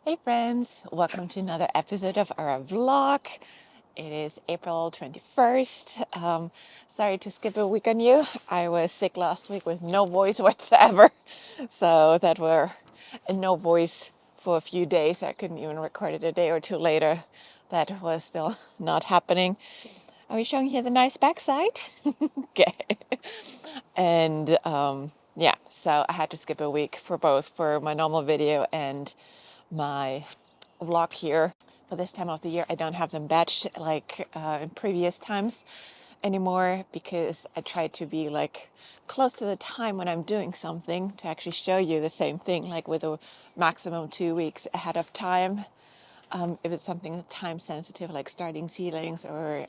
Hey friends, welcome to another episode of our vlog. It is April 21st. Sorry to skip a week on you. I was sick last week with no voice whatsoever. So that were no voice for a few days. I couldn't even record it a day or two later. That was still not happening. Are we showing here the nice backside? Okay. And yeah, so I had to skip a week for both, for my normal video and my vlog here. For this time of the year, I don't have them batched like in previous times anymore, because I try to be like close to the time when I'm doing something to actually show you the same thing, like with a maximum 2 weeks ahead of time. If it's something that's time sensitive, like starting seedlings or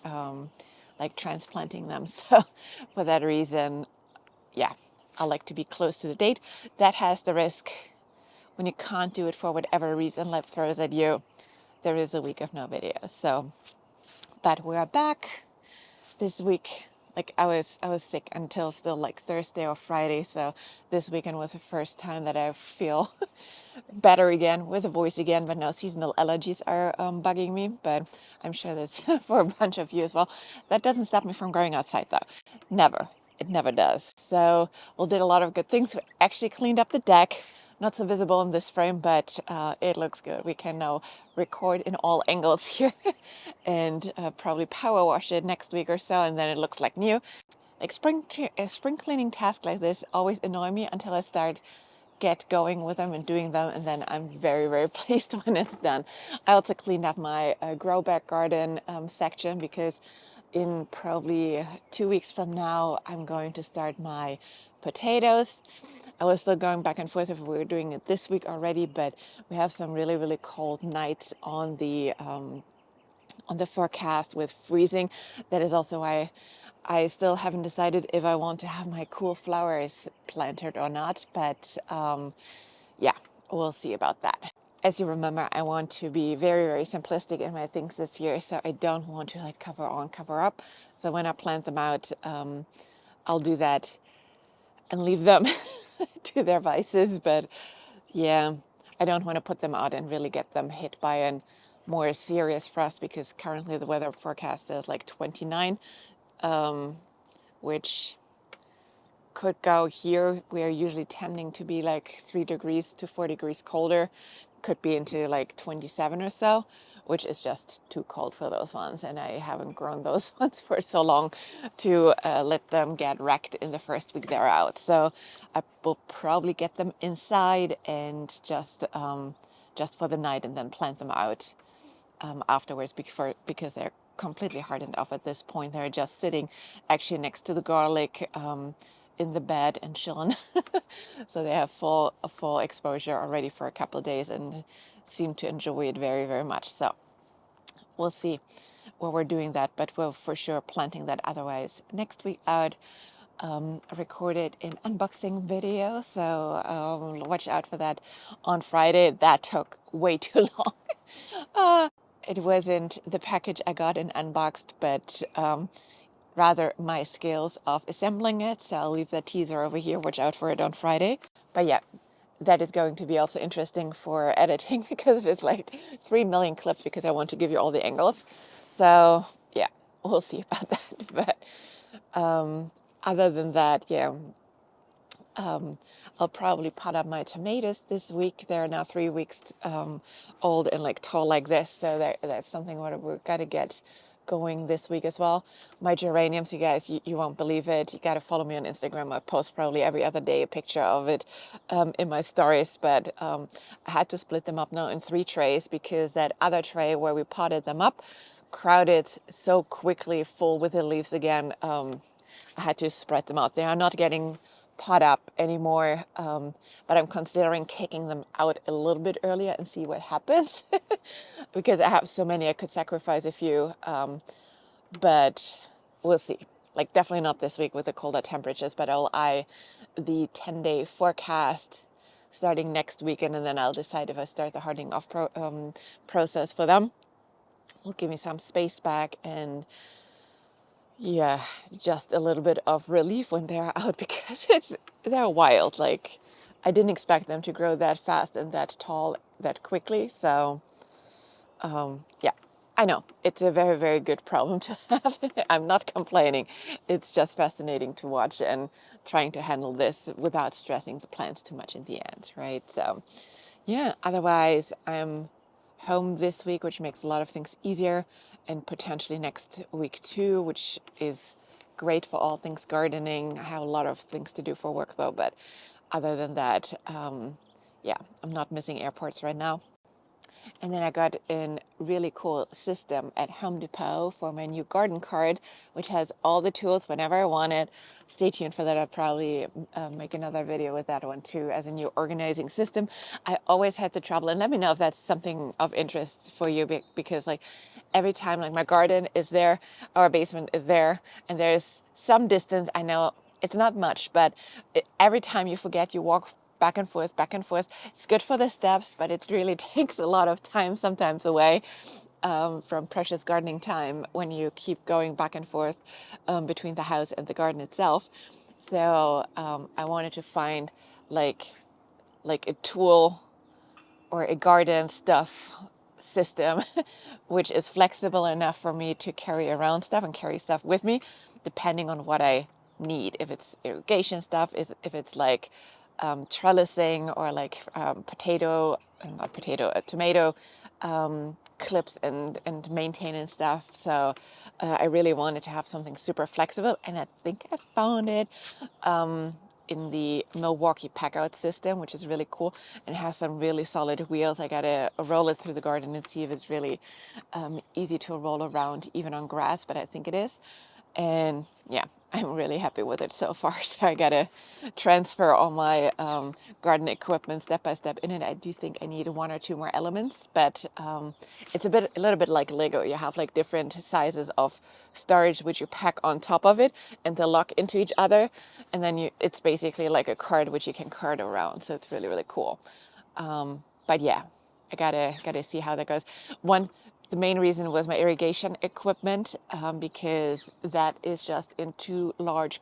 like transplanting them. So for that reason, yeah, I like to be close to the date. That has the risk when you can't do it for whatever reason life throws at you. There is a week of no videos. So, but we're back this week. Like I was sick until still like Thursday or Friday. So this weekend was the first time that I feel better again with a voice again. But no, seasonal allergies are bugging me. But I'm sure that's for a bunch of you as well. That doesn't stop me from going outside though. Never. It never does. So we did a lot of good things. We actually cleaned up the deck. Not so visible in this frame, but it looks good. We can now record in all angles here and probably power wash it next week or so, and then it looks like new. Like spring cleaning tasks like this always annoy me until I start get going with them and doing them, and then I'm very, very pleased when it's done. I also cleaned up my grow back garden section, because in probably 2 weeks from now I'm going to start my potatoes. I was still going back and forth if we were doing it this week already, but we have some really, really cold nights on the forecast with freezing. That is also why I still haven't decided if I want to have my cool flowers planted or not, but yeah, we'll see about that. As you remember, I want to be very, very simplistic in my things this year, so I don't want to like cover on, cover up. So when I plant them out, I'll do that and leave them to their vices. But yeah, I don't want to put them out and really get them hit by a more serious frost, because currently the weather forecast is like 29, which could go here. We are usually tending to be like 3 degrees to 4 degrees colder. Could be into like 27 or so, which is just too cold for those ones. And I haven't grown those ones for so long to let them get wrecked in the first week they're out. So I will probably get them inside and just for the night, and then plant them out afterwards, because they're completely hardened off at this point. They're just sitting actually next to the garlic in the bed and chilling. So they have a full exposure already for a couple of days and seem to enjoy it very, very much. So we'll see where we're doing that, but we're for sure planting that otherwise next week out. Recorded an unboxing video, so watch out for that on Friday. That took way too long. It wasn't the package I got and unboxed, but rather my skills of assembling it. So I'll leave that teaser over here. Watch out for it on Friday. But yeah, that is going to be also interesting for editing, because it is like 3 million clips, because I want to give you all the angles. So yeah, we'll see about that. But other than that, yeah, I'll probably pot up my tomatoes this week. They're now 3 weeks old and like tall like this. So that's something what we're got to get going this week as well. My geraniums, you guys, you won't believe it. You got to follow me on Instagram. I post probably every other day a picture of it in my stories. But I had to split them up now in 3 trays, because that other tray where we potted them up crowded so quickly full with the leaves again. I had to spread them out. They are not getting pot up anymore, but I'm considering kicking them out a little bit earlier and see what happens. Because I have so many, I could sacrifice a few, but we'll see. Like definitely not this week with the colder temperatures, but I'll eye the 10-day forecast starting next weekend, and then I'll decide if I start the hardening off process for them. Will give me some space back, and yeah, just a little bit of relief when they're out, because they're wild. Like I didn't expect them to grow that fast and that tall that quickly. So yeah, I know it's a very, very good problem to have. I'm not complaining. It's just fascinating to watch and trying to handle this without stressing the plants too much in the end, right? So yeah, otherwise I'm home this week, which makes a lot of things easier, and potentially next week too, which is great for all things gardening. I have a lot of things to do for work though, but other than that, yeah, I'm not missing airports right now. And then I got a really cool system at Home Depot for my new garden cart, which has all the tools whenever I want it. Stay tuned for that. I'll probably make another video with that one too as a new organizing system. I always had the trouble, and let me know if that's something of interest for you because like every time like my garden is there, our basement is there, and there's some distance. I know it's not much, but every time you forget, you walk back and forth, back and forth. It's good for the steps, but it really takes a lot of time sometimes away from precious gardening time when you keep going back and forth between the house and the garden itself. So I wanted to find like a tool or a garden stuff system which is flexible enough for me to carry around stuff and carry stuff with me depending on what I need. If it's irrigation stuff, if it's like trellising or like not potato, tomato clips and maintenance stuff. So I really wanted to have something super flexible, and I think I found it in the Milwaukee Packout system, which is really cool and has some really solid wheels. I gotta roll it through the garden and see if it's really easy to roll around even on grass, but I think it is. And yeah, I'm really happy with it so far. So I gotta transfer all my garden equipment step by step in it. I do think I need one or two more elements, but it's a little bit like Lego. You have like different sizes of storage which you pack on top of it, and they lock into each other, and then it's basically like a card which you can cart around. So it's really, really cool. But yeah, I gotta see how that goes. The main reason was my irrigation equipment because that is just in two large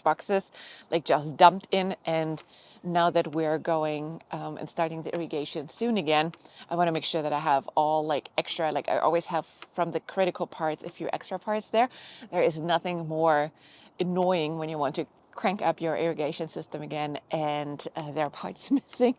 boxes, like just dumped in. And now that we're going and starting the irrigation soon again, I want to make sure that I have all like extra. Like I always have from the critical parts, a few extra parts there. There is nothing more annoying when you want to crank up your irrigation system again and there are parts missing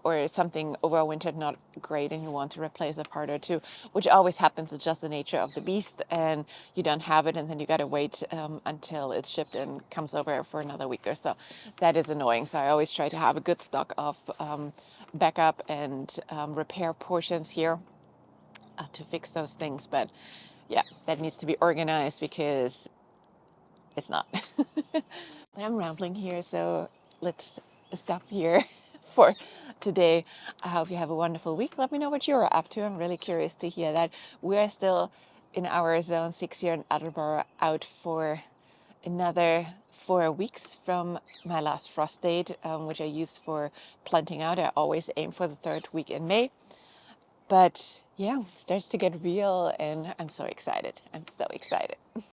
or something overwintered not great and you want to replace a part or two, which always happens. It's just the nature of the beast, and you don't have it and then you got to wait until it's shipped and comes over for another week or so. That is annoying. So I always try to have a good stock of backup and repair portions here to fix those things. But yeah, that needs to be organized because it's not. But I'm rambling here, so let's stop here for today. I hope you have a wonderful week. Let me know what you're up to. I'm really curious to hear that. We're still in our zone 6 here in Attleboro, out for another 4 weeks from my last frost date, which I used for planting out. I always aim for the third week in May. But yeah, it starts to get real, and I'm so excited. I'm so excited.